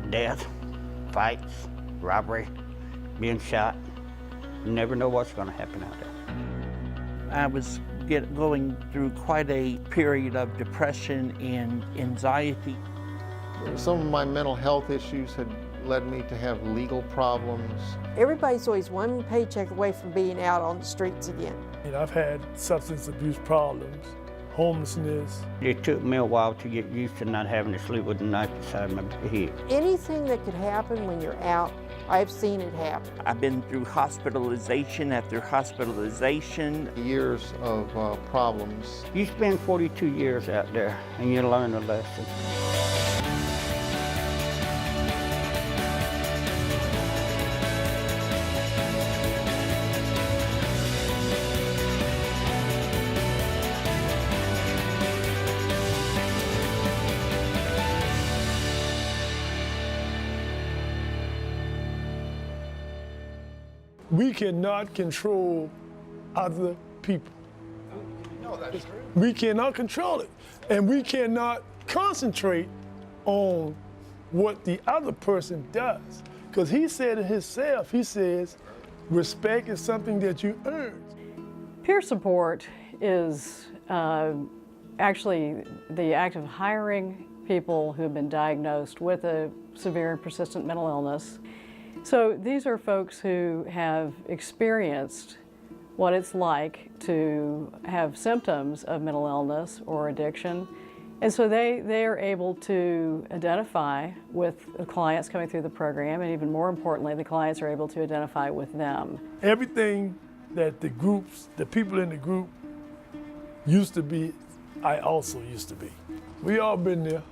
death, fights, robbery, being shot. You never know what's going to happen out there. I was going through quite a period of depression and anxiety. Some of my mental health issues had led me to have legal problems. Everybody's always one paycheck away from being out on the streets again. I've had substance abuse problems, homelessness. It took me a while to get used to not having to sleep with a knife beside my head. Anything that could happen when you're out, I've seen it happen. I've been through hospitalization after hospitalization. Years of problems. You spend 42 years out there and you learn a lesson. We cannot control other people. We cannot control it. And we cannot concentrate on what the other person does. Because he said it himself, he says, respect is something that you earn. Peer support is actually the act of hiring people who have been diagnosed with a severe and persistent mental illness. So these are folks who have experienced what it's like to have symptoms of mental illness or addiction. And so they are able to identify with the clients coming through the program, and even more importantly, the clients are able to identify with them. Everything that the people in the group used to be, I also used to be. We all been there.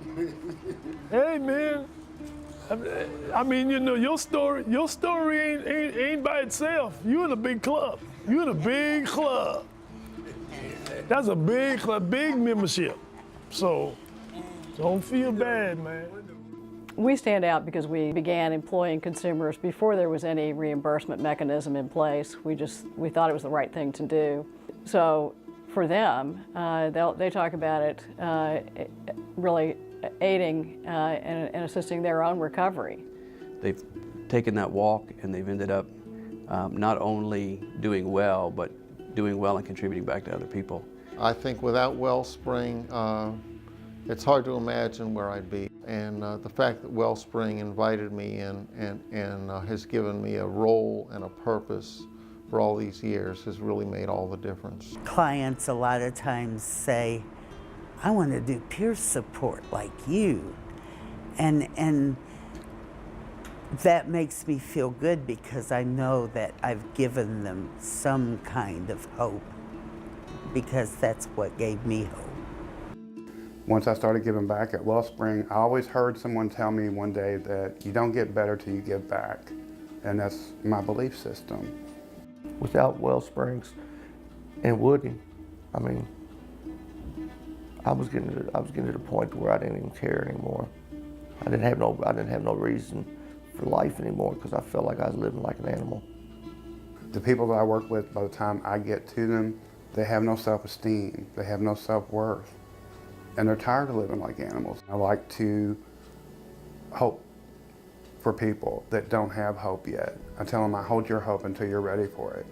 Hey man, I mean, you know, your story ain't by itself. You in a big club. You in a big club. That's a big club, big membership. So don't feel bad, man. We stand out because we began employing consumers before there was any reimbursement mechanism in place. We thought it was the right thing to do. So for them, they talk about it really aiding and assisting their own recovery. They've taken that walk and they've ended up not only doing well, but doing well and contributing back to other people. I think without Wellspring, it's hard to imagine where I'd be. And the fact that Wellspring invited me in and has given me a role and a purpose for all these years has really made all the difference. Clients a lot of times say, I want to do peer support like you. And that makes me feel good because I know that I've given them some kind of hope, because that's what gave me hope. Once I started giving back at Wellspring, I always heard someone tell me one day that you don't get better till you give back. And that's my belief system. Without Wellsprings and Woody, I mean, I was getting to the point where I didn't even care anymore. I didn't have no reason for life anymore because I felt like I was living like an animal. The people that I work with, by the time I get to them, they have no self-esteem, they have no self-worth, and they're tired of living like animals. I like to hope for people that don't have hope yet. I tell them, I hold your hope until you're ready for it.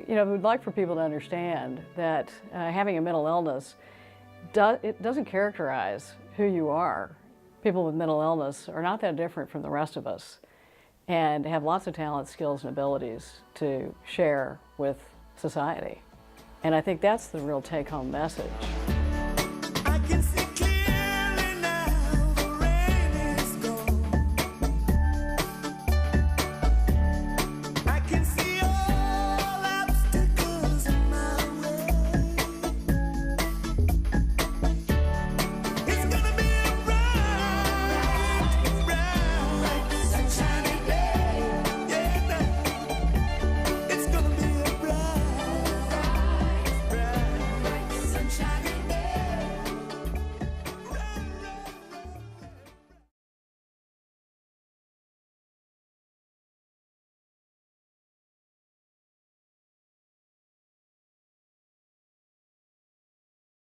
You know, we'd like for people to understand that having a mental illness, it doesn't characterize who you are. People with mental illness are not that different from the rest of us and have lots of talents, skills, and abilities to share with society. And I think that's the real take-home message. I can see